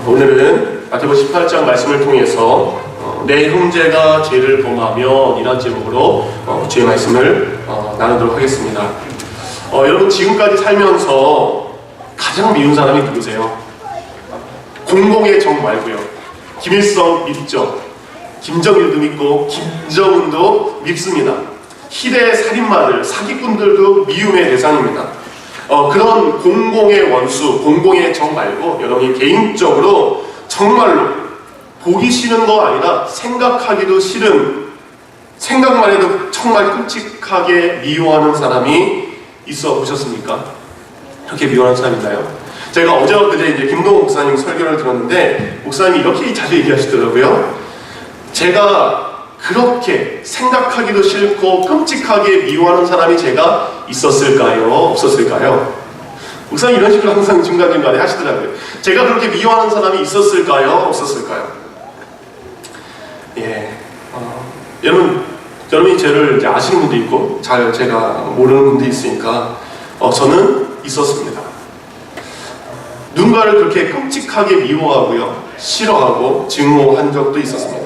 오늘은 마태복음 18장 말씀을 통해서 내 형제가 죄를 범하면 이란 제목으로 주의 말씀을 나누도록 하겠습니다. 여러분 지금까지 살면서 가장 미운 사람이 누구세요? 공공의 정 말고요. 김일성 믿죠. 김정일도 믿고 김정은도 믿습니다. 희대의 살인마들, 사기꾼들도 미움의 대상입니다. 그런 공공의 원수, 공공의 정 말고 여러분이 개인적으로 정말로 보기 싫은 거 아니라 생각하기도 싫은, 생각만 해도 정말 끔찍하게 미워하는 사람이 있어 보셨습니까? 그렇게 미워하는 사람 있나요? 제가 어제와 그제 이제 김동호 목사님 설교를 들었는데 목사님이 이렇게 자주 얘기하시더라고요. 제가 그렇게 생각하기도 싫고 끔찍하게 미워하는 사람이 제가 있었을까요? 없었을까요? 목사님 이런 식으로 항상 중간중간에 하시더라고요. 제가 그렇게 미워하는 사람이 있었을까요? 없었을까요? 예, 여러분이 저를 이제 아시는 분도 있고 잘 제가 모르는 분도 있으니까 저는 있었습니다. 누군가를 그렇게 끔찍하게 미워하고요, 싫어하고 증오한 적도 있었습니다.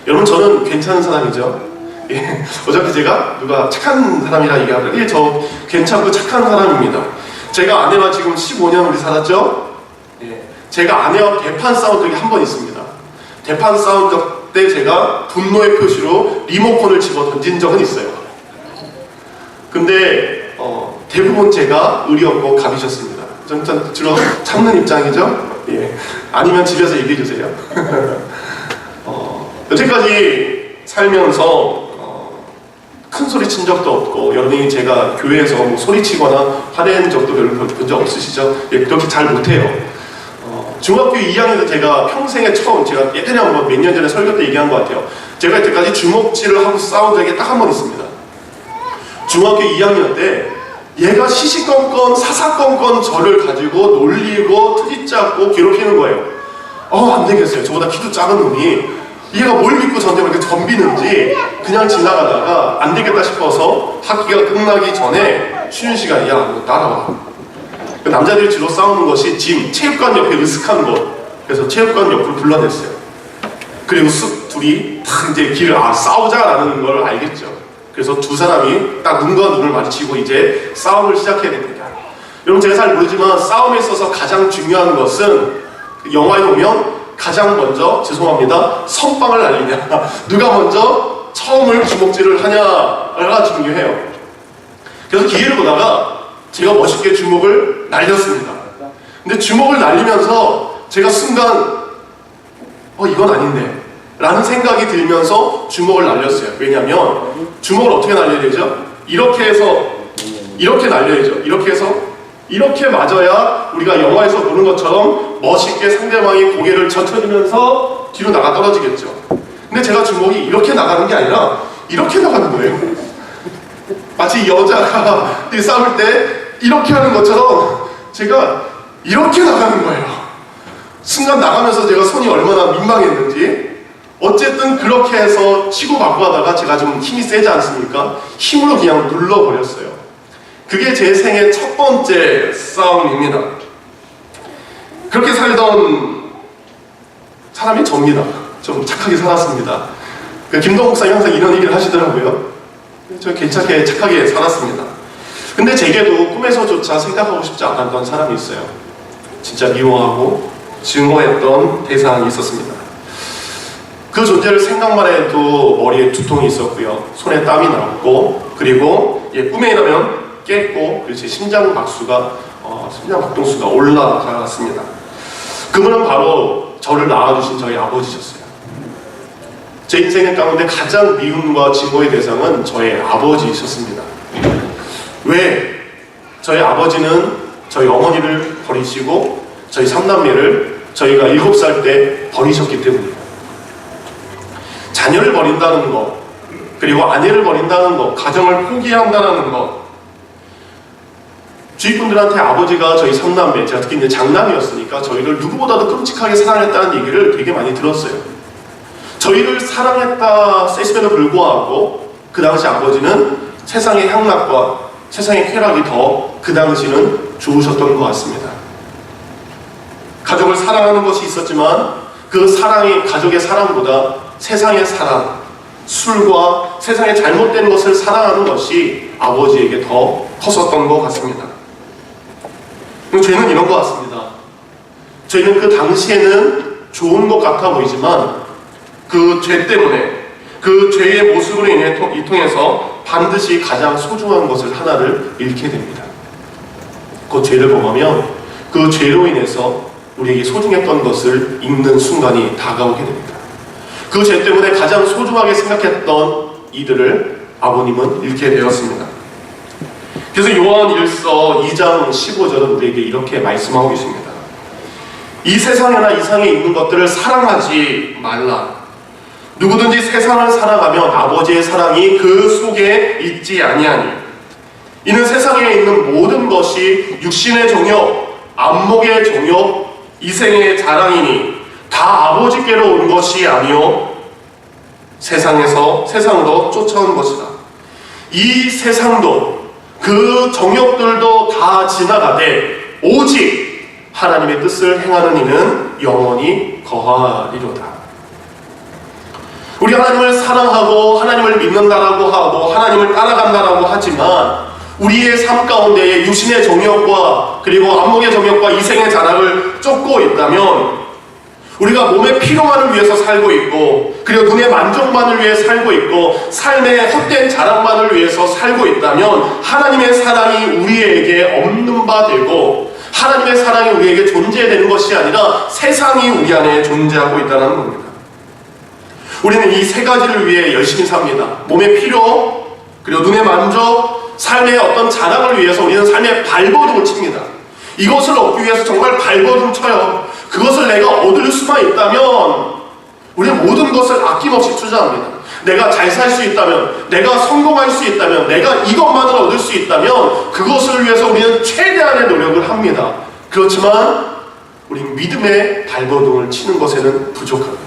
여러분 저는 괜찮은 사람이죠. 예, 어차피 제가 누가 착한 사람이라 얘기하더라고요. 예, 저 괜찮고 착한 사람입니다. 제가 아내와 지금 15년 우리 살았죠. 예, 제가 아내와 대판 싸운 적이 한 번 있습니다. 대판 싸운 적 때 제가 분노의 표시로 리모컨을 집어 던진 적은 있어요. 근데 대부분 제가 의리 없고 갑이셨습니다. 전 주로 참는 입장이죠. 예, 아니면 집에서 얘기해 주세요. 여태까지 살면서 큰 소리 친 적도 없고, 여러분이 제가 교회에서 뭐 소리치거나 화낸 적도 별로 본 적 없으시죠? 예, 그렇게 잘 못해요. 중학교 2학년 때 제가 평생에 처음, 제가 예전에 한번 몇 년 전에 설교 때 얘기한 것 같아요. 제가 이때까지 주먹질을 하고 싸운 적이 딱 한 번 있습니다. 중학교 2학년 때 얘가 시시건건 사사건건 저를 가지고 놀리고 트집잡고 괴롭히는 거예요. 안 되겠어요. 저보다 키도 작은 놈이 얘가 뭘 믿고 저한테 그렇게 덤비는지 그냥 지나가다가 안 되겠다 싶어서 학기가 끝나기 전에 쉬는 시간에 야, 너 따라와. 남자들이 주로 싸우는 것이 짐, 체육관 옆에 으슥한 곳. 그래서 체육관 옆으로 불러냈어요. 그리고 둘이 딱 이제 길을 싸우자라는 걸 알겠죠. 그래서 두 사람이 딱 눈과 눈을 마주치고 이제 싸움을 시작해야 됩니다. 여러분 제가 잘 모르지만 싸움에 있어서 가장 중요한 것은 영화에 보면 가장 먼저, 죄송합니다, 선빵을 날리냐, 누가 먼저 처음을 주먹질을 하냐가 중요해요. 그래서 기회를 보다가 제가 멋있게 주먹을 날렸습니다. 근데 주먹을 날리면서 제가 순간 이건 아닌데 라는 생각이 들면서 주먹을 날렸어요. 왜냐하면 주먹을 어떻게 날려야 되죠? 이렇게 해서 이렇게 날려야죠. 이렇게 해서 이렇게 맞아야 우리가 영화에서 보는 것처럼 멋있게 상대방이 고개를 젖혀주면서 뒤로 나가 떨어지겠죠. 근데 제가 주먹이 이렇게 나가는 게 아니라 이렇게 나가는 거예요. 마치 여자가 싸울 때 이렇게 하는 것처럼 제가 이렇게 나가는 거예요. 순간 나가면서 제가 손이 얼마나 민망했는지, 어쨌든 그렇게 해서 치고받고 하다가 제가 좀 힘이 세지 않습니까? 힘으로 그냥 눌러버렸어요. 그게 제 생애 첫 번째 싸움입니다. 그렇게 살던 사람이 접니다. 좀 착하게 살았습니다. 김동호 목사님 항상 이런 얘기를 하시더라고요. 저 괜찮게 착하게 살았습니다. 근데 제게도 꿈에서조차 생각하고 싶지 않았던 사람이 있어요. 진짜 미워하고 증오했던 대상이 있었습니다. 그 존재를 생각만 해도 머리에 두통이 있었고요, 손에 땀이 났고, 그리고 꿈에 일하면 깼고, 그리고 제 심장 박동수가 올라갔습니다. 그분은 바로 저를 낳아주신 저희 아버지셨어요. 제 인생 가운데 가장 미움과 증오의 대상은 저의 아버지셨습니다. 왜? 저희 아버지는 저희 어머니를 버리시고 저희 3남매를 저희가 7살 때 버리셨기 때문입니다. 자녀를 버린다는 것, 그리고 아내를 버린다는 것, 가정을 포기한다는 것, 주위 분들한테 아버지가 저희 3남매, 제가 특히 이제 장남이었으니까 저희를 누구보다도 끔찍하게 사랑했다는 얘기를 되게 많이 들었어요. 저희를 사랑했다 했음에도 불구하고 그 당시 아버지는 세상의 향락과 세상의 쾌락이 더 그 당시는 좋으셨던 것 같습니다. 가족을 사랑하는 것이 있었지만 그 사랑이 가족의 사랑보다 세상의 사랑, 술과 세상의 잘못된 것을 사랑하는 것이 아버지에게 더 컸었던 것 같습니다. 죄는 이런 것 같습니다. 저희는 그 당시에는 좋은 것 같아 보이지만 그 죄 때문에 그 죄의 모습으로 통해서 반드시 가장 소중한 것을 하나를 잃게 됩니다. 그 죄를 범하면 그 죄로 인해서 우리에게 소중했던 것을 잃는 순간이 다가오게 됩니다. 그 죄 때문에 가장 소중하게 생각했던 이들을 아버님은 잃게 되었습니다. 그래서 요한일서 2장 15절은 우리에게 이렇게 말씀하고 있습니다. 이 세상에나 이 세상에 있는 것들을 사랑하지 말라. 누구든지 세상을 사랑하면 아버지의 사랑이 그 속에 있지 아니하니 이는 세상에 있는 모든 것이 육신의 정욕, 안목의 정욕, 이생의 자랑이니 다 아버지께로 온 것이 아니요 세상으로 쫓아온 것이다. 이 세상도 그 정욕들도 다 지나가되 오직 하나님의 뜻을 행하는 이는 영원히 거하리로다. 우리 하나님을 사랑하고 하나님을 믿는다라고 하고 하나님을 따라간다라고 하지만 우리의 삶 가운데에 육신의 정욕과 그리고 안목의 정욕과 이생의 자랑을 쫓고 있다면 우리가 몸의 피로만을 위해서 살고 있고 그리고 눈의 만족만을 위해 살고 있고 삶의 헛된 자랑만을 위해서 살고 있다면 하나님의 사랑이 우리에게 없는 바 되고 하나님의 사랑이 우리에게 존재되는 것이 아니라 세상이 우리 안에 존재하고 있다는 겁니다. 우리는 이 세 가지를 위해 열심히 삽니다. 몸의 피로, 그리고 눈의 만족, 삶의 어떤 자랑을 위해서 우리는 삶의 발버둥을 칩니다. 이것을 얻기 위해서 정말 발버둥 쳐요. 그것을 내가 얻을 수만 있다면 우리는 모든 것을 아낌없이 투자합니다. 내가 잘 살 수 있다면, 내가 성공할 수 있다면, 내가 이것만을 얻을 수 있다면 그것을 위해서 우리는 최대한의 노력을 합니다. 그렇지만 우리는 믿음의 발버둥을 치는 것에는 부족합니다.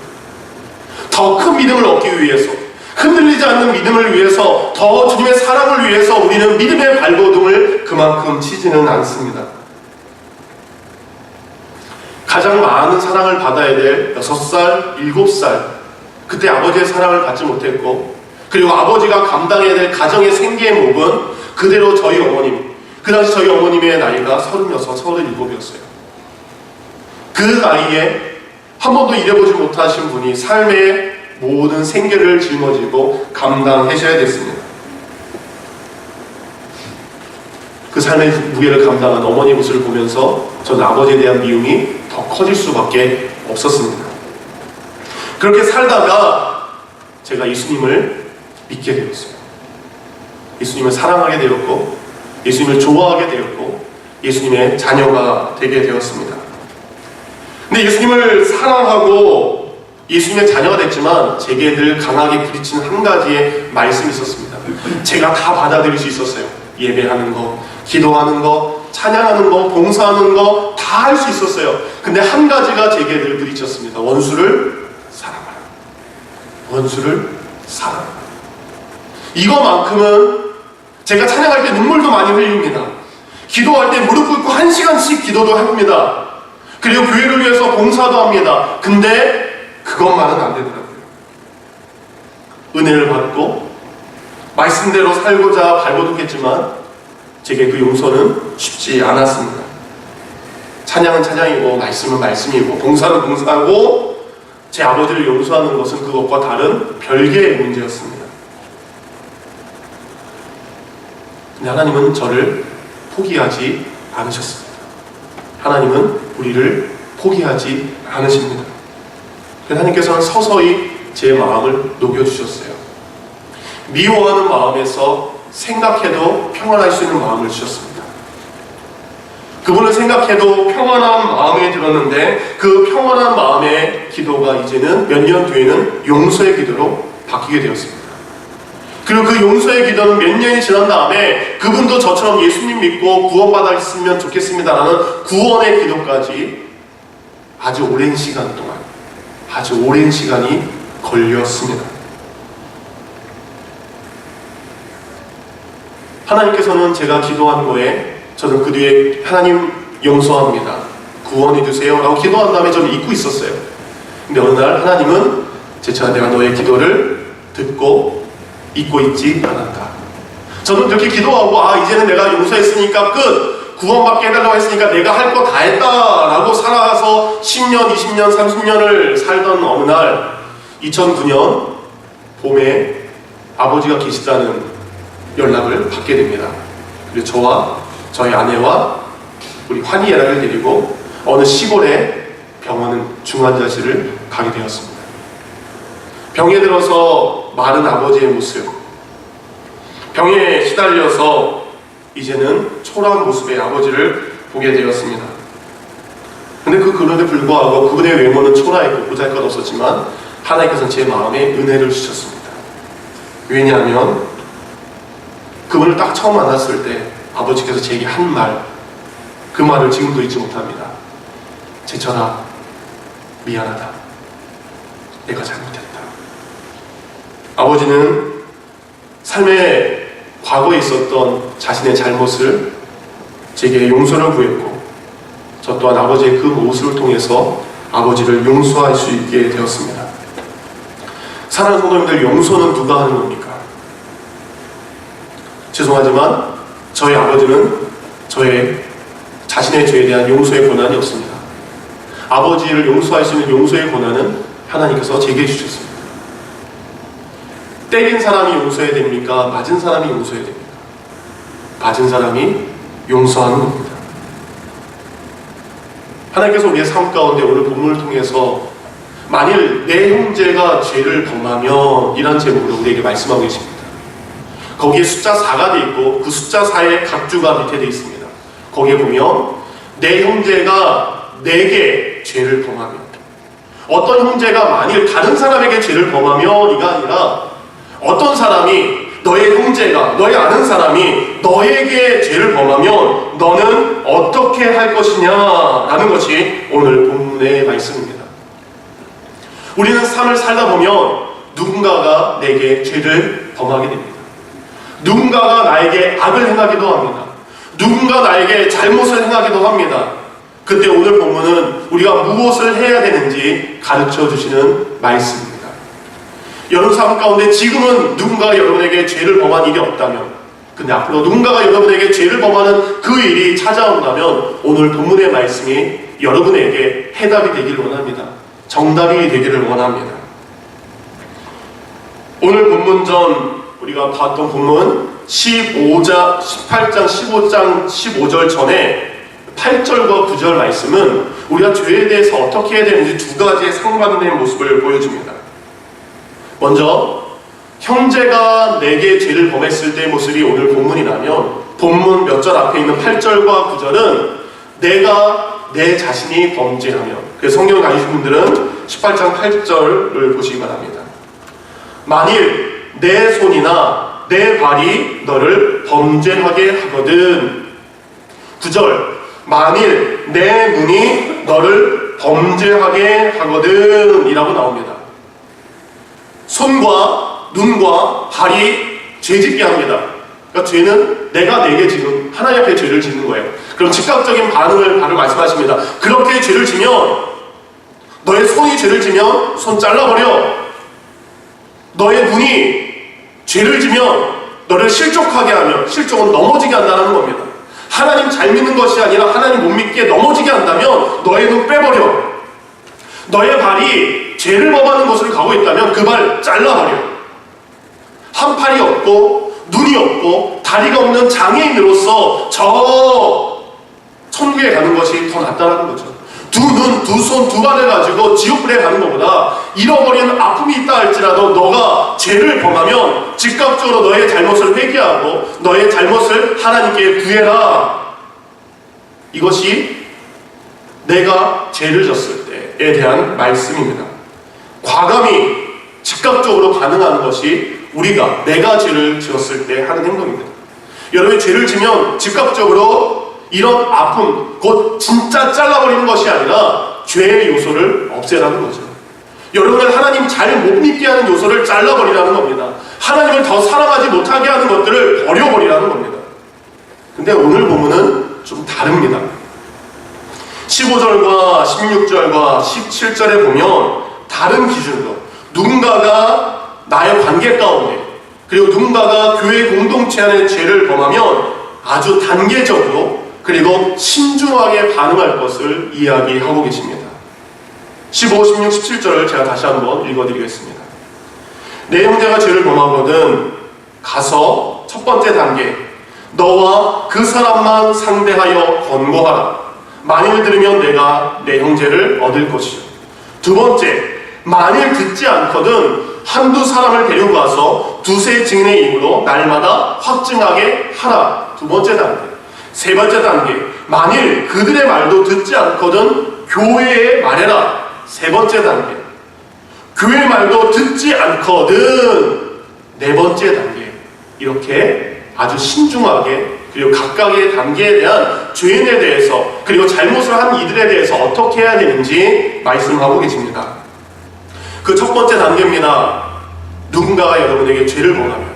더 큰 믿음을 얻기 위해서, 흔들리지 않는 믿음을 위해서, 더 주님의 사랑을 위해서 우리는 믿음의 발버둥을 그만큼 치지는 않습니다. 가장 많은 사랑을 받아야 될 6살, 7살 그때 아버지의 사랑을 받지 못했고 그리고 아버지가 감당해야 될 가정의 생계의 몫은 그대로 저희 어머님, 그 당시 저희 어머님의 나이가 36, 37이었어요. 그 나이에 한 번도 일해보지 못하신 분이 삶의 모든 생계를 짊어지고 감당하셔야 됐습니다. 그 삶의 무게를 감당한 어머니 모습을 보면서 저는 아버지에 대한 미움이 더 커질 수밖에 없었습니다. 그렇게 살다가 제가 예수님을 믿게 되었어요. 예수님을 사랑하게 되었고 예수님을 좋아하게 되었고 예수님의 자녀가 되게 되었습니다. 근데 예수님을 사랑하고 예수님의 자녀가 됐지만 제게 늘 강하게 부딪히는 한 가지의 말씀이 있었습니다. 제가 다 받아들일 수 있었어요. 예배하는 거, 기도하는 거, 찬양하는 거, 봉사하는 거 다 할 수 있었어요. 근데 한 가지가 제게 늘 부딪혔습니다. 원수를 사랑하라. 원수를 사랑하라. 이거만큼은 제가 찬양할 때 눈물도 많이 흘립니다. 기도할 때 무릎 꿇고 1시간씩 기도도 합니다. 그리고 교회를 위해서 봉사도 합니다. 근데 그것만은 안 되더라고요. 은혜를 받고 말씀대로 살고자 발버둥했지만 제게 그 용서는 쉽지 않았습니다. 찬양은 찬양이고 말씀은 말씀이고 봉사는 봉사하고 제 아버지를 용서하는 것은 그것과 다른 별개의 문제였습니다. 근데 하나님은 저를 포기하지 않으셨습니다. 하나님은 우리를 포기하지 않으십니다. 하나님께서는 서서히 제 마음을 녹여주셨어요. 미워하는 마음에서 생각해도 평안할 수 있는 마음을 주셨습니다. 그분을 생각해도 평안한 마음이 들었는데 그 평안한 마음의 기도가 이제는 몇 년 뒤에는 용서의 기도로 바뀌게 되었습니다. 그리고 그 용서의 기도는 몇 년이 지난 다음에 그분도 저처럼 예수님 믿고 구원받았으면 좋겠습니다라는 구원의 기도까지 아주 오랜 시간 동안 아주 오랜 시간이 걸렸습니다. 하나님께서는 제가 기도한 거에 저는 그 뒤에 하나님 용서합니다, 구원해 주세요 라고 기도한 다음에 저는 잊고 있었어요. 근데 어느 날 하나님은 제차 내가 너의 기도를 듣고 잊고 있지 않았다. 저는 그렇게 기도하고 이제는 내가 용서했으니까 끝, 구원받게 해달라고 했으니까 내가 할 거 다 했다 라고 살아서 10년, 20년, 30년을 살던 어느 날 2009년 봄에 아버지가 계시다는 연락을 받게 됩니다. 그리고 저와 저희 아내와 우리 환희애를 데리고 어느 시골의 병원 중환자실을 가게 되었습니다. 병에 들어서 마른 아버지의 모습, 병에 시달려서 이제는 초라한 모습의 아버지를 보게 되었습니다. 근데 그런데 불구하고 그분의 외모는 초라했고 보잘것없었지만 하나님께서는 제 마음에 은혜를 주셨습니다. 왜냐하면 그분을 딱 처음 만났을 때 아버지께서 제게 한 말, 그 말을 지금도 잊지 못합니다. 제철아, 미안하다. 내가 잘못했다. 아버지는 삶의 과거에 있었던 자신의 잘못을 제게 용서를 구했고, 저 또한 아버지의 그 모습을 통해서 아버지를 용서할 수 있게 되었습니다. 사랑하는 성도님들, 용서는 누가 하는 겁니까? 죄송하지만 저희 아버지는 저의 자신의 죄에 대한 용서의 권한이 없습니다. 아버지를 용서할 수 있는 용서의 권한은 하나님께서 제게 주셨습니다. 때린 사람이 용서해야 됩니까? 맞은 사람이 용서해야 됩니까? 맞은 사람이 용서하는 겁니다. 하나님께서 우리의 삶 가운데 오늘 본문을 통해서 만일 내 형제가 죄를 범하면 이란 제목으로 우리에게 말씀하고 계십니다. 거기에 숫자 4가 되어 있고 그 숫자 4의 각주가 밑에 되어 있습니다. 거기에 보면 내 형제가 내게 죄를 범하면, 어떤 형제가 만일 다른 사람에게 죄를 범하면 이가 아니라 어떤 사람이, 너의 형제가, 너의 아는 사람이 너에게 죄를 범하면 너는 어떻게 할 것이냐라는 것이 오늘 본문의 말씀입니다. 우리는 삶을 살다 보면 누군가가 내게 죄를 범하게 됩니다. 누군가가 나에게 악을 행하기도 합니다. 누군가 나에게 잘못을 행하기도 합니다. 그때 오늘 본문은 우리가 무엇을 해야 되는지 가르쳐 주시는 말씀입니다. 여러분 삶 가운데 지금은 누군가가 여러분에게 죄를 범한 일이 없다면, 근데 앞으로 누군가가 여러분에게 죄를 범하는 그 일이 찾아온다면 오늘 본문의 말씀이 여러분에게 해답이 되기를 원합니다. 정답이 되기를 원합니다. 오늘 본문 전 우리가 봤던 본문 18장, 15장, 15절 전에 8절과 9절 말씀은 우리가 죄에 대해서 어떻게 해야 되는지 두 가지의 상반된 모습을 보여줍니다. 먼저 형제가 내게 죄를 범했을 때의 모습이 오늘 본문이라면, 본문 몇 절 앞에 있는 8절과 9절은 내가 내 자신이 범죄하며, 그래서 성경을 가지신 분들은 18장 8절을 보시기 바랍니다. 만일 내 손이나 내 발이 너를 범죄하게 하거든. 9절, 만일 내 눈이 너를 범죄하게 하거든 이라고 나옵니다. 손과 눈과 발이 죄짓게 합니다. 그러니까 죄는 내가 내게 지금 하나님 앞에 죄를 짓는 거예요. 그럼 즉각적인 반응을 바로 말씀하십니다. 그렇게 죄를 지면, 너의 손이 죄를 지면 손 잘라버려. 너의 눈이 죄를 지면 너를 실족하게 하며, 실족은 넘어지게 한다는 겁니다. 하나님 잘 믿는 것이 아니라 하나님 못 믿게 넘어지게 한다면 너의 눈 빼버려. 너의 발이 죄를 범하는 곳을 가고 있다면 그 발 잘라버려. 한 팔이 없고 눈이 없고 다리가 없는 장애인으로서 저 천국에 가는 것이 더 낫다는 거죠. 두 눈, 두 손, 두 발을 가지고 지옥불에 가는 것보다 잃어버리는 아픔이 있다 할지라도 너가 죄를 범하면 즉각적으로 너의 잘못을 회개하고 너의 잘못을 하나님께 구해라. 이것이 내가 죄를 졌을 때에 대한 말씀입니다. 과감히 즉각적으로 반응하는 것이 우리가, 내가 죄를 지었을 때 하는 행동입니다. 여러분이 죄를 지면 즉각적으로 이런 아픔, 곧 진짜 잘라버리는 것이 아니라 죄의 요소를 없애라는 거죠. 여러분을 하나님 잘 못 믿게 하는 요소를 잘라버리라는 겁니다. 하나님을 더 사랑하지 못하게 하는 것들을 버려버리라는 겁니다. 근데 오늘 본문은 좀 다릅니다. 15절과 16절과 17절에 보면 다른 기준으로 누군가가 나의 관계 가운데 그리고 누군가가 교회 공동체 안에 죄를 범하면 아주 단계적으로 그리고 신중하게 반응할 것을 이야기하고 계십니다. 15, 16, 17절을 제가 다시 한번 읽어드리겠습니다. 내 형제가 죄를 범하거든 가서 첫 번째 단계 너와 그 사람만 상대하여 권고하라. 만일 들으면 내가 내 형제를 얻을 것이요. 두 번째, 만일 듣지 않거든 한두 사람을 데리고 가서 두세 증인의 입으로 날마다 확증하게 하라. 두 번째 단계. 세 번째 단계, 만일 그들의 말도 듣지 않거든 교회에 말해라. 세 번째 단계, 교회 말도 듣지 않거든 네 번째 단계. 이렇게 아주 신중하게 그리고 각각의 단계에 대한 죄인에 대해서 그리고 잘못을 한 이들에 대해서 어떻게 해야 되는지 말씀하고 계십니다. 그 첫 번째 단계입니다. 누군가가 여러분에게 죄를 범하면,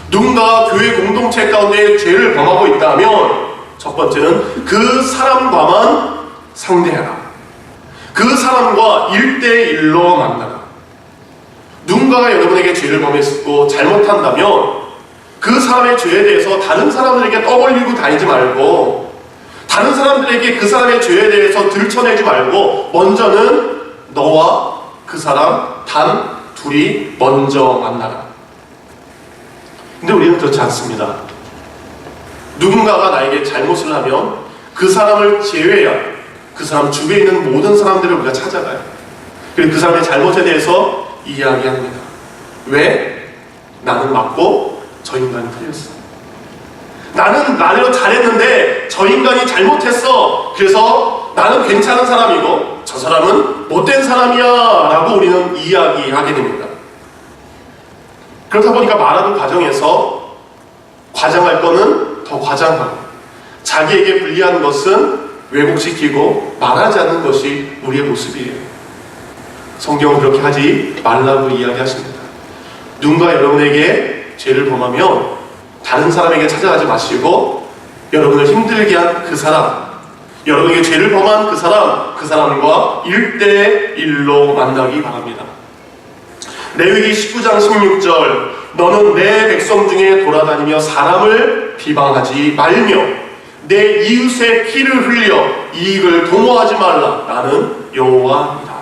누군가가 교회 공동체 가운데 죄를 범하고 있다면 첫 번째는 그 사람과만 상대하라. 그 사람과 1대1로 만나라. 누군가가 여러분에게 죄를 범했고 잘못한다면 그 사람의 죄에 대해서 다른 사람들에게 떠벌리고 다니지 말고 다른 사람들에게 그 사람의 죄에 대해서 들춰내지 말고 먼저는 너와 그 사람 단 둘이 먼저 만나라. 근데 우리는 그렇지 않습니다. 누군가가 나에게 잘못을 하면 그 사람을 제외한 그 사람 주변에 있는 모든 사람들을 우리가 찾아가요. 그리고 그 사람의 잘못에 대해서 이야기합니다. 왜? 나는 맞고 저 인간이 틀렸어. 나는 나대로 잘했는데 저 인간이 잘못했어. 그래서 나는 괜찮은 사람이고 저 사람은 못된 사람이야 라고 우리는 이야기하게 됩니다. 그렇다 보니까 말하는 과정에서 과장할 거는 더 과장하고 자기에게 불리한 것은 왜곡시키고 말하지 않는 것이 우리의 모습이에요. 성경은 그렇게 하지 말라고 이야기하십니다. 누군가 여러분에게 죄를 범하면 다른 사람에게 찾아가지 마시고 여러분을 힘들게 한 그 사람, 여러분에게 죄를 범한 그 사람과 1대1로 만나기 바랍니다. 레위기 19장 16절 너는 내 백성 중에 돌아다니며 사람을 비방하지 말며 내 이웃의 피를 흘려 이익을 도모하지 말라. 나는 여호와이다.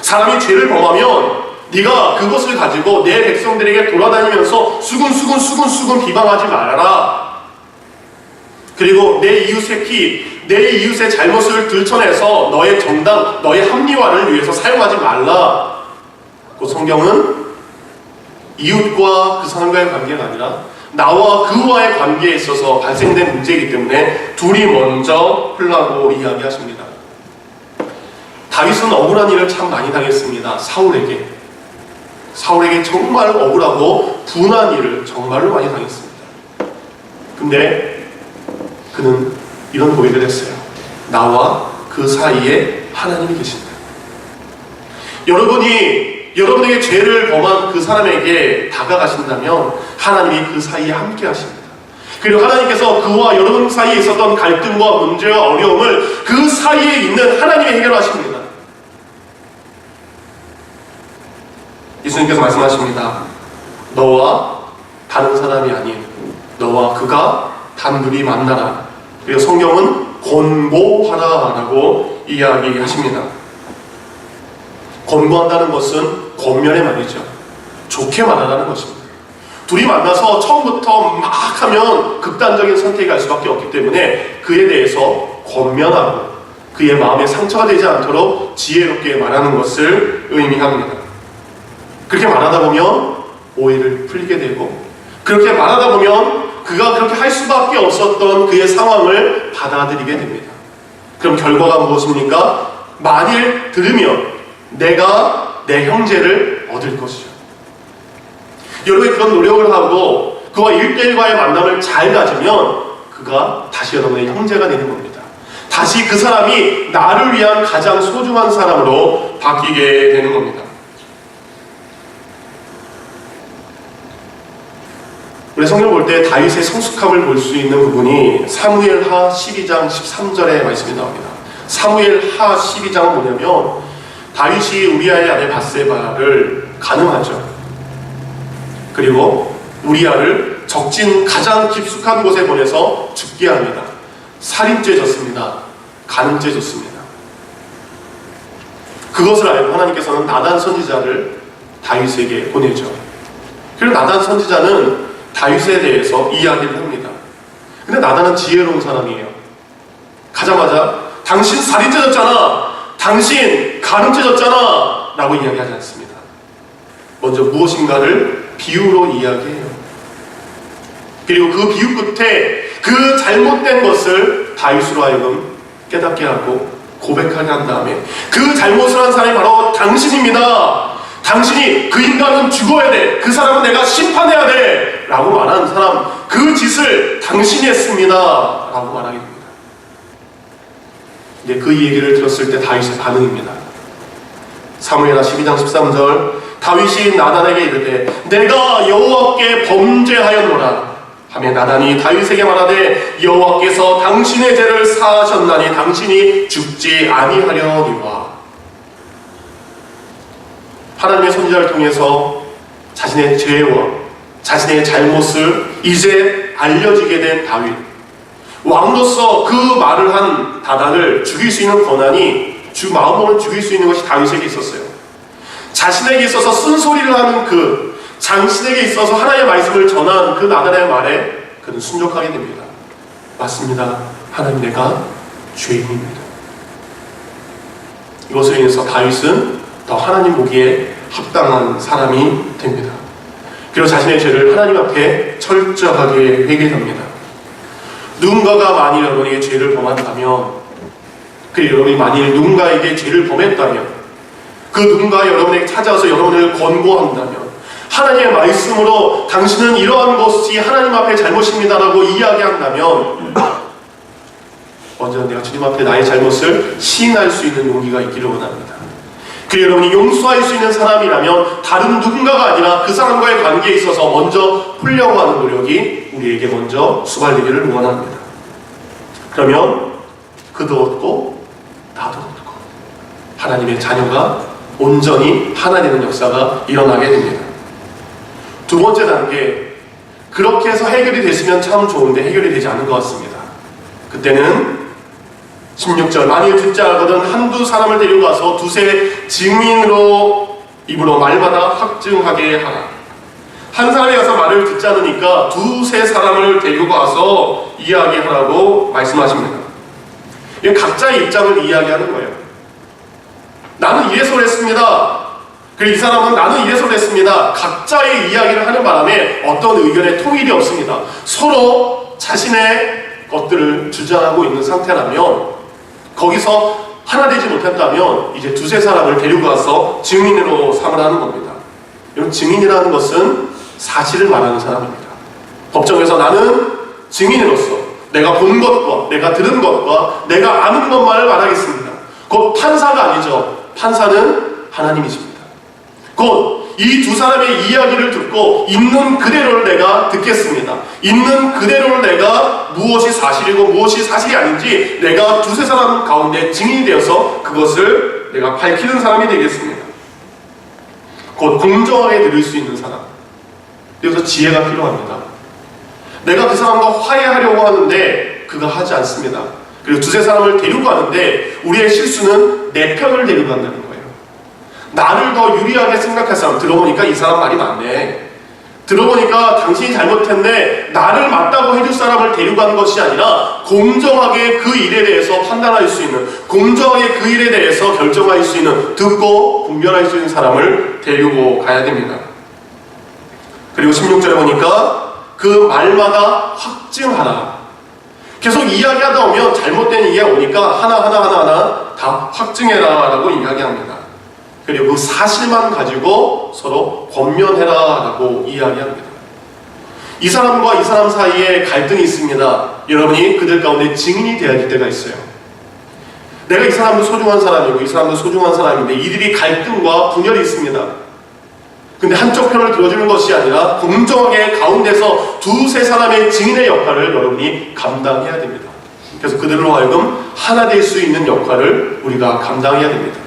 사람이 죄를 범하면 네가 그것을 가지고 내 백성들에게 돌아다니면서 수군 비방하지 말아라. 그리고 내 이웃의 피, 내 이웃의 잘못을 들춰내서 너의 정당, 너의 합리화를 위해서 사용하지 말라. 그 성경은 이웃과 그 사람과의 관계가 아니라 나와 그와의 관계에 있어서 발생된 문제이기 때문에 둘이 먼저 흘라고 이야기하십니다. 다윗은 억울한 일을 참 많이 당했습니다. 사울에게 정말 억울하고 분한 일을 정말로 많이 당했습니다. 근데 그는 이런 고백을 했어요. 나와 그 사이에 하나님이 계신다. 여러분에게 죄를 범한 그 사람에게 다가가신다면 하나님이 그 사이에 함께 하십니다. 그리고 하나님께서 그와 여러분 사이에 있었던 갈등과 문제와 어려움을 그 사이에 있는 하나님이 해결하십니다. 예수님께서 말씀하십니다. 너와 다른 사람이 아닌 너와 그가 단둘이 만나라. 그리고 성경은 권고하라 라고 이야기하십니다. 권고한다는 것은 권면의 말이죠. 좋게 말하라는 것입니다. 둘이 만나서 처음부터 막 하면 극단적인 선택이 갈 수밖에 없기 때문에 그에 대해서 권면하고 그의 마음에 상처가 되지 않도록 지혜롭게 말하는 것을 의미합니다. 그렇게 말하다 보면 오해를 풀리게 되고 그렇게 말하다 보면 그가 그렇게 할 수밖에 없었던 그의 상황을 받아들이게 됩니다. 그럼 결과가 무엇입니까? 만일 들으면 내가 내 형제를 얻을 것이죠. 여러분이 그런 노력을 하고 그와 1대1과의 만남을 잘 가지면 그가 다시 여러분의 형제가 되는 겁니다. 다시 그 사람이 나를 위한 가장 소중한 사람으로 바뀌게 되는 겁니다. 우리 성경 볼 때 다윗의 성숙함을 볼 수 있는 부분이 사무엘하 12장 13절의 말씀이 나옵니다. 사무엘 하 12장은 뭐냐면 다윗이 우리아의 아내 밧세바를 간음하죠. 그리고 우리아를 적진 가장 깊숙한 곳에 보내서 죽게 합니다. 살인죄 졌습니다. 간음죄 졌습니다. 그것을 알고 하나님께서는 나단 선지자를 다윗에게 보내죠. 그리고 나단 선지자는 다윗에 대해서 이야기를 합니다. 근데 나단은 지혜로운 사람이에요. 가자마자 당신 살인죄 졌잖아, 당신 간음죄 졌잖아 라고 이야기하지 않습니다. 먼저 무엇인가를 비유로 이야기해요. 그리고 그 비유 끝에 그 잘못된 것을 다윗으로 하여금 깨닫게 하고 고백하게 한 다음에 그 잘못을 한 사람이 바로 당신입니다. 당신이 그 인간은 죽어야 돼. 그 사람은 내가 심판해야 돼. 라고 말하는 사람, 그 짓을 당신이 했습니다. 라고 말하게 됩니다. 이제 그 얘기를 들었을 때 다윗의 반응입니다. 사무엘하 12장 13절 다윗이 나단에게 이르되 내가 여호와께 범죄하였노라 하며 나단이 다윗에게 말하되 여호와께서 당신의 죄를 사하셨나니 당신이 죽지 아니하려니와. 하나님의 선지자를 통해서 자신의 죄와 자신의 잘못을 이제 알려지게 된 다윗, 왕으로서 그 말을 한 나단을 죽일 수 있는 권한이 마음으로 죽일 수 있는 것이 다윗에게 있었어요. 자신에게 있어서 쓴소리를 하는 당신에게 있어서 하나님의 말씀을 전한 그 나단의 말에 그는 순종하게 됩니다. 맞습니다. 하나님, 내가 죄인입니다. 이것으로 인해서 다윗은 더 하나님 보기에 합당한 사람이 됩니다. 그리고 자신의 죄를 하나님 앞에 철저하게 회개합니다. 누군가가 만일 여러분에게 죄를 범한다면, 그리고 여러분이 만일 누군가에게 죄를 범했다면, 그 누군가 여러분에게 찾아와서 여러분을 권고한다면, 하나님의 말씀으로 당신은 이러한 것이 하나님 앞에 잘못입니다라고 이야기한다면 먼저 내가 주님 앞에 나의 잘못을 시인할 수 있는 용기가 있기를 원합니다. 그리고 여러분이 용서할 수 있는 사람이라면 다른 누군가가 아니라 그 사람과의 관계에 있어서 먼저 풀려고 하는 노력이 우리에게 먼저 수발되기를 원합니다. 그러면 그도 얻고 나도 얻고 하나님의 자녀가 온전히 하나 되는 역사가 일어나게 됩니다. 두 번째 단계, 그렇게 해서 해결이 됐으면 참 좋은데 해결이 되지 않은 것 같습니다. 그때는 16절 만일 듣지 않거든 한두 사람을 데리고 가서 두세 증인으로 입으로 말마다 확증하게 하라. 한 사람이 가서 말을 듣지 않으니까 두세 사람을 데리고 가서 이야기하라고 말씀하십니다. 이게 각자의 입장을 이야기하는 거예요. 나는 이래서 그랬습니다. 그리고 이 사람은 나는 이래서 그랬습니다. 각자의 이야기를 하는 바람에 어떤 의견의 통일이 없습니다. 서로 자신의 것들을 주장하고 있는 상태라면 거기서 하나 되지 못했다면 이제 두세 사람을 데리고 가서 증인으로 삼으라는 겁니다. 여러분, 증인이라는 것은 사실을 말하는 사람입니다. 법정에서 나는 증인으로서 내가 본 것과 내가 들은 것과 내가 아는 것만을 말하겠습니다. 곧 판사가 아니죠. 판사는 하나님이십니다. 곧 이 두 사람의 이야기를 듣고 있는 그대로를 내가 듣겠습니다. 있는 그대로를 내가 무엇이 사실이고 무엇이 사실이 아닌지 내가 두세 사람 가운데 증인이 되어서 그것을 내가 밝히는 사람이 되겠습니다. 곧 공정하게 들을 수 있는 사람. 그래서 지혜가 필요합니다. 내가 그 사람과 화해하려고 하는데 그가 하지 않습니다. 그리고 두세 사람을 데리고 가는데 우리의 실수는 내 편을 데리고 간다는 거예요. 나를 더 유리하게 생각할 사람, 들어보니까 이 사람 말이 맞네. 들어보니까 당신이 잘못했네. 나를 맞다고 해줄 사람을 데리고 가는 것이 아니라 공정하게 그 일에 대해서 판단할 수 있는, 공정하게 그 일에 대해서 결정할 수 있는, 듣고 분별할 수 있는 사람을 데리고 가야 됩니다. 그리고 16절에 보니까 그 말마다 확증하라. 계속 이야기하다 보면 잘못된 이야기가 오니까 하나 다 확증해라 라고 이야기합니다. 그리고 그 사실만 가지고 서로 권면해라 라고 이야기합니다. 이 사람과 이 사람 사이에 갈등이 있습니다. 여러분이 그들 가운데 증인이 되어야 될 때가 있어요. 내가 이 사람도 소중한 사람이고 이 사람도 소중한 사람인데 이들이 갈등과 분열이 있습니다. 근데 한쪽 편을 들어주는 것이 아니라 공정하게 가운데서 두세 사람의 증인의 역할을 여러분이 감당해야 됩니다. 그래서 그들로 하여금 하나 될 수 있는 역할을 우리가 감당해야 됩니다.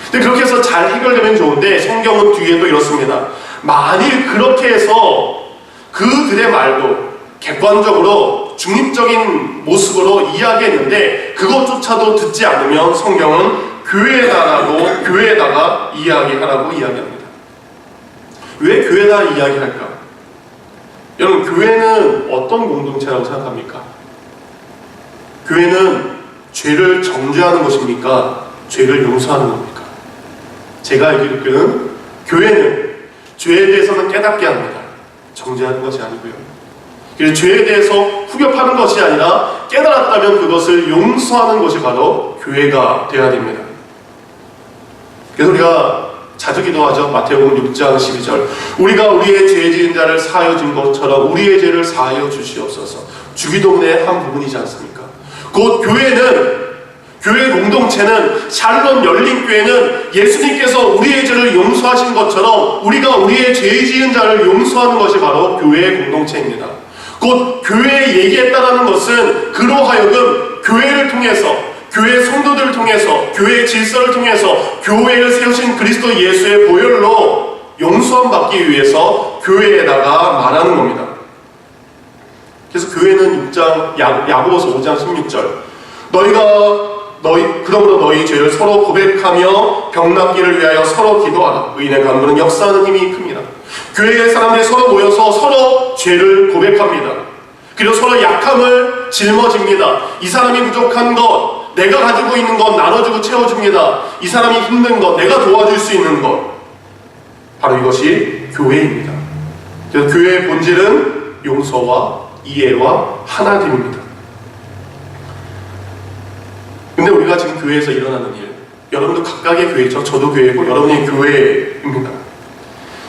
근데 그렇게 해서 잘 해결되면 좋은데 성경은 뒤에도 이렇습니다. 만일 그렇게 해서 그들의 말도 객관적으로 중립적인 모습으로 이야기했는데 그것조차도 듣지 않으면 성경은 교회에다가 이야기하라고 이야기합니다. 왜 교회에다 이야기할까? 여러분, 교회는 어떤 공동체라고 생각합니까? 교회는 죄를 정죄하는 것입니까? 죄를 용서하는 겁니까? 제가 알기로는 교회는 죄에 대해서는 깨닫게 합니다. 정죄하는 것이 아니고요. 그래서 죄에 대해서 후벼파는 것이 아니라 깨달았다면 그것을 용서하는 것이 바로 교회가 되어야 됩니다. 그래서 우리가 자주 기도하죠. 마태복음 6장 12절. 우리가 우리의 죄 지은 자를 사하여 준 것처럼 우리의 죄를 사하여 주시옵소서. 주기도문의 한 부분이지 않습니까? 곧 교회 공동체는 샬롬 열린교회는 예수님께서 우리의 죄를 용서하신 것처럼 우리가 우리의 죄 지은 자를 용서하는 것이 바로 교회의 공동체입니다. 곧 교회에 얘기했다라는 것은 그로 하여금 교회를 통해서 교회 성도들을 통해서 교회의 질서를 통해서 교회를 세우신 그리스도 예수의 보혈로 용서함 받기 위해서 교회에다가 말하는 겁니다. 그래서 교회는 야고보서 5장 16절 그러므로 너희 죄를 서로 고백하며 병낫기를 위하여 서로 기도하라. 의인의 간구는 역사하는 힘이 큽니다. 교회의 사람들이 서로 모여서 서로 죄를 고백합니다. 그리고 서로 약함을 짊어집니다. 이 사람이 부족한 것 내가 가지고 있는 것 나눠주고 채워줍니다. 이 사람이 힘든 것 내가 도와줄 수 있는 것 바로 이것이 교회입니다. 그래서 교회의 본질은 용서와 이해와 하나됨입니다. 근데 우리가 지금 교회에서 일어나는 일, 여러분도 각각의 교회죠. 저도 교회고 여러분이 교회입니다.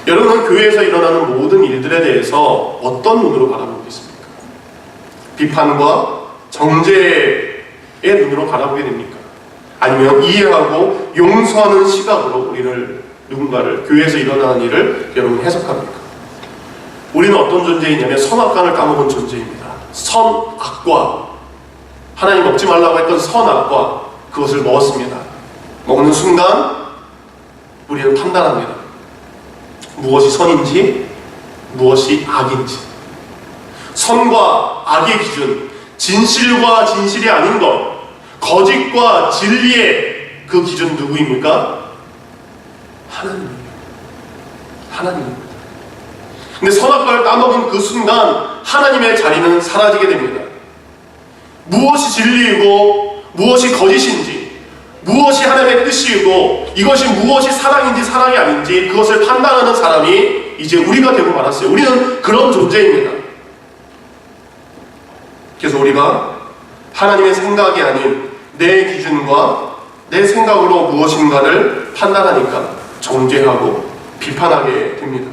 여러분은 교회에서 일어나는 모든 일들에 대해서 어떤 눈으로 바라보고 있습니까? 비판과 정죄의 눈으로 바라보게 됩니까? 아니면 이해하고 용서하는 시각으로 누군가를 교회에서 일어나는 일을 여러분 해석합니까? 우리는 어떤 존재이냐면 선악간을 까먹은 존재입니다. 선악과 하나님 먹지 말라고 했던 선악과 그것을 먹었습니다. 먹는 순간 우리는 판단합니다. 무엇이 선인지 무엇이 악인지 선과 악의 기준 진실과 진실이 아닌 것 거짓과 진리의 그 기준 누구입니까? 하나님입니다. 근데 선악과를 따먹은 그 순간 하나님의 자리는 사라지게 됩니다. 무엇이 진리이고 무엇이 거짓인지 무엇이 하나님의 뜻이고 이것이 무엇이 사랑인지 사랑이 아닌지 그것을 판단하는 사람이 이제 우리가 되고 말았어요. 우리는 그런 존재입니다. 그래서 우리가 하나님의 생각이 아닌 내 기준과 내 생각으로 무엇인가를 판단하니까 정죄하고 비판하게 됩니다.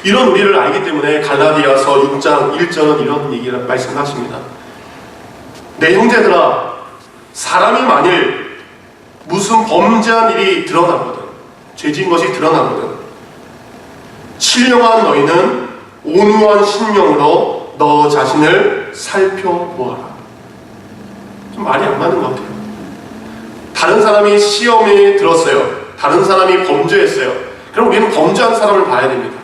이런 우리를 알기 때문에 갈라디아서 6장 1절은 이런 얘기를 말씀하십니다. 내 형제들아, 사람이 만일 무슨 범죄한 일이 드러나거든, 죄진 것이 드러나거든, 신령한 너희는 온유한 심령으로 너 자신을 살펴보아라. 좀 말이 안 맞는 것 같아요. 다른 사람이 시험에 들었어요. 다른 사람이 범죄했어요. 그럼 우리는 범죄한 사람을 봐야 됩니다.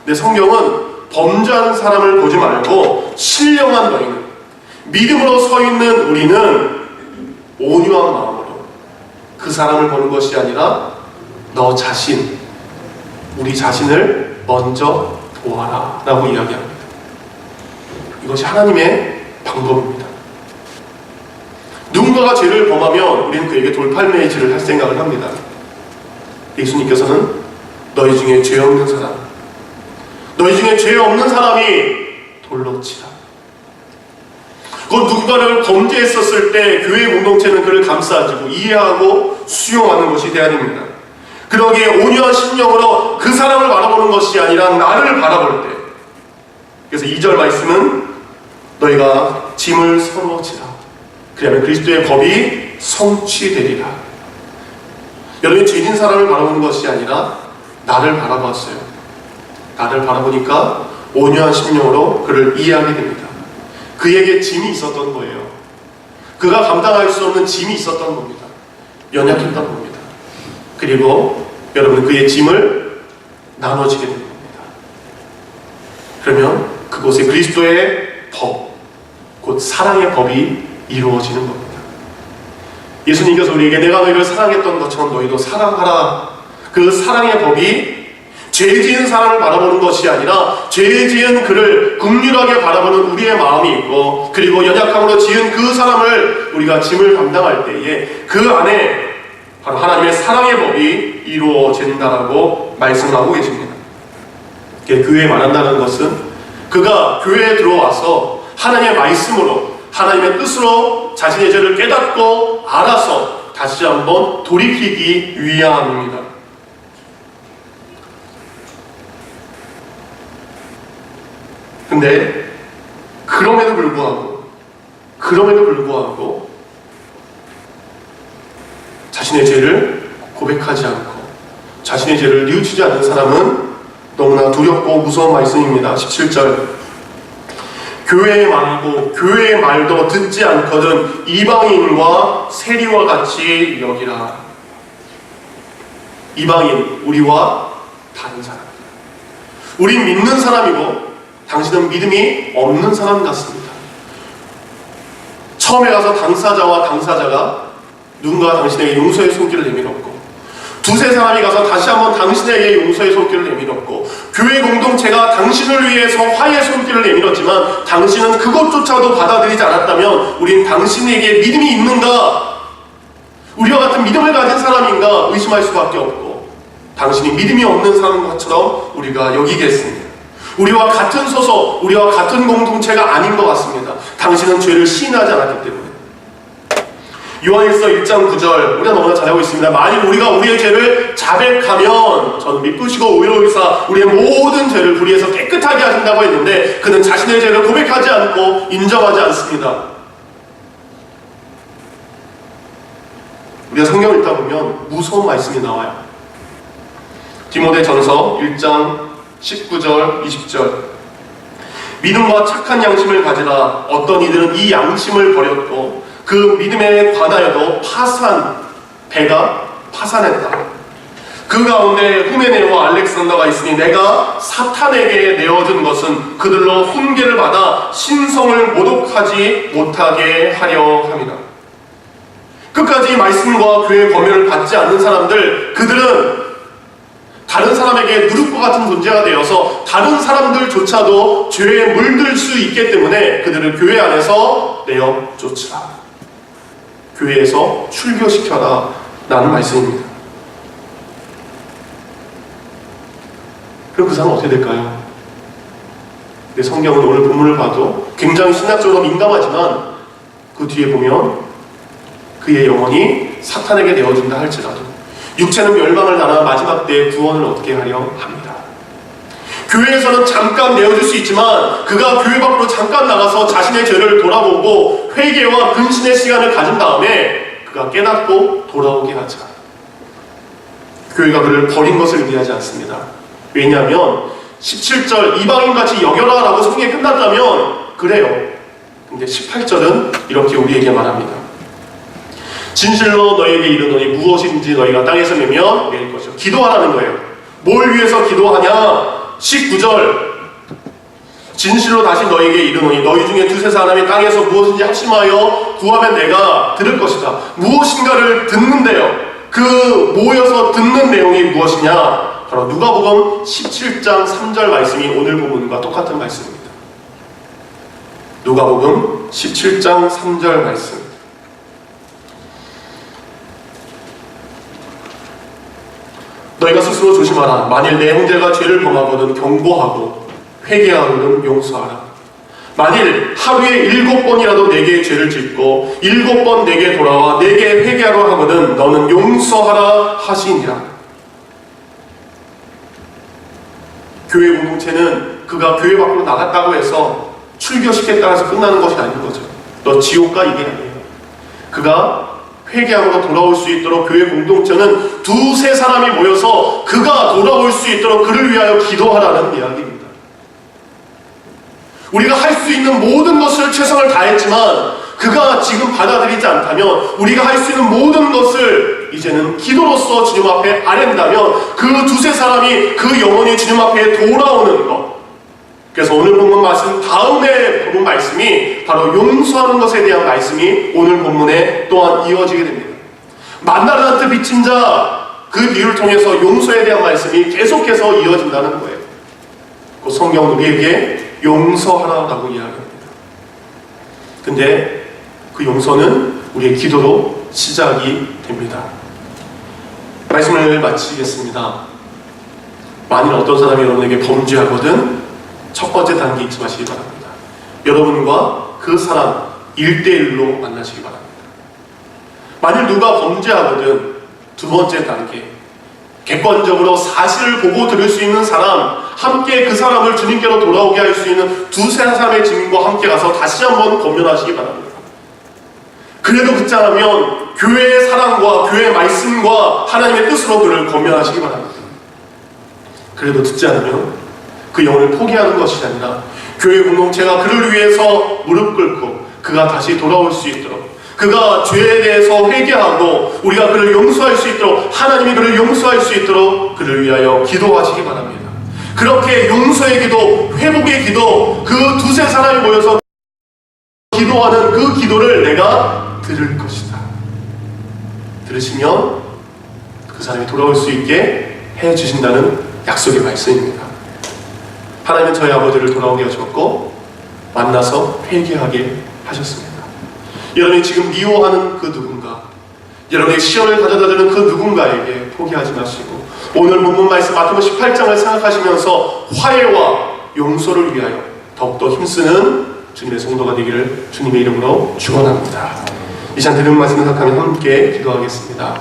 근데 성경은 범죄한 사람을 보지 말고 신령한 너희는, 믿음으로 서 있는 우리는 온유한 마음으로 그 사람을 보는 것이 아니라 너 자신, 우리 자신을 먼저 보아라 라고 이야기합니다. 이것이 하나님의 방법입니다. 누군가가 죄를 범하면 우리는 그에게 돌팔매질을 할 생각을 합니다. 예수님께서는 너희 중에 죄 없는 사람, 너희 중에 죄 없는 사람이 돌로 치라. 그 누군가를 범죄했었을 때 교회 공동체는 그를 감싸주고 이해하고 수용하는 것이 되어야 됩니다. 그러기에 온유한 심령으로 그 사람을 바라보는 것이 아니라 나를 바라볼 때, 그래서 2절 말씀은 너희가 짐을 서로 지라. 그러면 그리스도의 법이 성취되리라. 여러분이 죄진 사람을 바라보는 것이 아니라 나를 바라봤어요. 나를 바라보니까 온유한 심령으로 그를 이해하게 됩니다. 그에게 짐이 있었던 거예요. 그가 감당할 수 없는 짐이 있었던 겁니다. 연약했던 겁니다. 그리고 여러분 그의 짐을 나눠지게 된 겁니다. 그러면 그곳에 그리스도의 법, 곧 사랑의 법이 이루어지는 겁니다. 예수님께서 우리에게 내가 너희를 사랑했던 것처럼 너희도 사랑하라. 그 사랑의 법이 죄 지은 사람을 바라보는 것이 아니라 죄 지은 그를 긍휼하게 바라보는 우리의 마음이 있고, 그리고 연약함으로 지은 그 사람을 우리가 짐을 감당할 때에 그 안에 바로 하나님의 사랑의 법이 이루어진다라고 말씀하고 계십니다. 교회에 말한다는 것은 그가 교회에 들어와서 하나님의 말씀으로 하나님의 뜻으로 자신의 죄를 깨닫고 알아서 다시 한번 돌이키기 위함입니다. 근데 그럼에도 불구하고 자신의 죄를 고백하지 않고 자신의 죄를 뉘우치지 않는 사람은 너무나 두렵고 무서운 말씀입니다. 17절, 교회의 말도 듣지 않거든 이방인과 세리와 같이 여기라. 이방인, 우리와 다른 사람. 우린 믿는 사람이고 당신은 믿음이 없는 사람 같습니다. 처음에 가서 당사자가 누군가 당신에게 용서의 손길을 내밀었고, 두세 사람이 가서 다시 한번 당신에게 용서의 손길을 내밀었고, 교회 공동체가 당신을 위해서 화해의 손길을 내밀었지만 당신은 그것조차도 받아들이지 않았다면 우린 당신에게 믿음이 있는가, 우리와 같은 믿음을 가진 사람인가 의심할 수밖에 없고, 당신이 믿음이 없는 사람처럼 우리가 여기겠습니다. 우리와 같은 소속, 우리와 같은 공동체가 아닌 것 같습니다. 당신은 죄를 시인하지 않았기 때문에. 요한일서 1장 9절, 우리가 너무나 잘 알고 있습니다. 만일 우리가 우리의 죄를 자백하면 저는 미쁘시고 의로우사 우리의 모든 죄를 불의해서 깨끗하게 하신다고 했는데, 그는 자신의 죄를 고백하지 않고 인정하지 않습니다. 우리가 성경을 읽다 보면 무서운 말씀이 나와요. 디모데전서 1장 19절, 20절. 믿음과 착한 양심을 가지라. 어떤 이들은 이 양심을 버렸고 그 믿음에 관하여도 배가 파산했다. 그 가운데 후메네와 알렉산더가 있으니 내가 사탄에게 내어준 것은 그들로 훈계를 받아 신성을 모독하지 못하게 하려 함이다. 끝까지 말씀과 교회의 검열을 받지 않는 사람들, 그들은 다른 사람에게 누룩과 같은 존재가 되어서 다른 사람들조차도 죄에 물들 수 있기 때문에 그들을 교회 안에서 내어쫓으라. 교회에서 출교시켜라 라는 말씀입니다. 그럼 그 사람은 어떻게 될까요? 성경은 오늘 본문을 봐도 굉장히 신학적으로 민감하지만 그 뒤에 보면 그의 영혼이 사탄에게 내어준다 할지라도 육체는 멸망을 당하 마지막 때의 구원을 얻게 하려 합니다. 교회에서는 잠깐 내어줄 수 있지만 그가 교회 밖으로 잠깐 나가서 자신의 죄를 돌아보고 회개와 근신의 시간을 가진 다음에 그가 깨닫고 돌아오게 하자. 교회가 그를 버린 것을 의미하지 않습니다. 왜냐하면 17절 이방인같이 여겨라 라고 성경이 끝났다면 그래요. 근데 18절은 이렇게 우리에게 말합니다. 진실로 너희에게 이르노니 무엇인지 너희가 땅에서 매면 매일 것이요. 기도하라는 거예요. 뭘 위해서 기도하냐? 19절 진실로 다시 너희에게 이르노니 너희 중에 두세 사람이 땅에서 무엇인지 합심하여 구하면 내가 들을 것이다. 무엇인가를 듣는데요. 그 모여서 듣는 내용이 무엇이냐? 바로 누가복음 17장 3절 말씀이 오늘 본문과 똑같은 말씀입니다. 누가복음 17장 3절 말씀. 너희가 스스로 조심하라. 만일 내 형제가 죄를 범하거든 경고하고 회개하거든 용서하라. 만일 하루에 7번이라도 내게 죄를 짓고 7번 내게 돌아와 내게 회개하러 하거든 너는 용서하라 하시니라. 교회 공동체는 그가 교회 밖으로 나갔다고 해서 출교시켰다 해서 끝나는 것이 아닌 거죠. 너 지옥 가 이게 아니에요. 그가 회개하고 돌아올 수 있도록 교회 공동체는 두세 사람이 모여서 그가 돌아올 수 있도록 그를 위하여 기도하라는 이야기입니다. 우리가 할 수 있는 모든 것을 최선을 다했지만 그가 지금 받아들이지 않다면 우리가 할 수 있는 모든 것을 이제는 기도로서 주님 앞에 아랜다면 그 두세 사람이 그 영혼이 주님 앞에 돌아오는 것. 그래서 오늘 본문 말씀 다음에 본문 말씀이 바로 용서하는 것에 대한 말씀이 오늘 본문에 또한 이어지게 됩니다. 만나르한테 빚진 자 그 비유를 통해서 용서에 대한 말씀이 계속해서 이어진다는 거예요. 그 성경 우리에게 용서하라라고 이야기합니다. 근데 그 용서는 우리의 기도로 시작이 됩니다. 말씀을 마치겠습니다. 만일 어떤 사람이 여러분에게 범죄하거든 첫 번째 단계 잊지 마시기 바랍니다. 여러분과 그 사람 1대1로 만나시기 바랍니다. 만일 누가 범죄하거든 두 번째 단계, 객관적으로 사실을 보고 들을 수 있는 사람, 함께 그 사람을 주님께로 돌아오게 할 수 있는 두세 사람의 증인과 함께 가서 다시 한번 권면하시기 바랍니다. 그래도 듣지 않으면 교회의 사랑과 교회의 말씀과 하나님의 뜻으로 그를 권면하시기 바랍니다. 그래도 듣지 않으면 그 영혼을 포기하는 것이 아니라 교회 공동체가 그를 위해서 무릎 꿇고 그가 다시 돌아올 수 있도록, 그가 죄에 대해서 회개하고 우리가 그를 용서할 수 있도록, 하나님이 그를 용서할 수 있도록 그를 위하여 기도하시기 바랍니다. 그렇게 용서의 기도, 회복의 기도, 그 두세 사람이 모여서 기도하는 그 기도를 내가 들을 것이다. 들으시면 그 사람이 돌아올 수 있게 해주신다는 약속의 말씀입니다. 하나님은 저희 아버지를 돌아오게 하셨고 만나서 회개하게 하셨습니다. 여러분이 지금 미워하는 그 누군가, 여러분의 시험을 가져다주는 그 누군가에게 포기하지 마시고 오늘 본문 말씀 마태복음 18장을 생각하시면서 화해와 용서를 위하여 더욱더 힘쓰는 주님의 성도가 되기를 주님의 이름으로 축원합니다. 이 시간 들은 말씀 생각하며 함께 기도하겠습니다.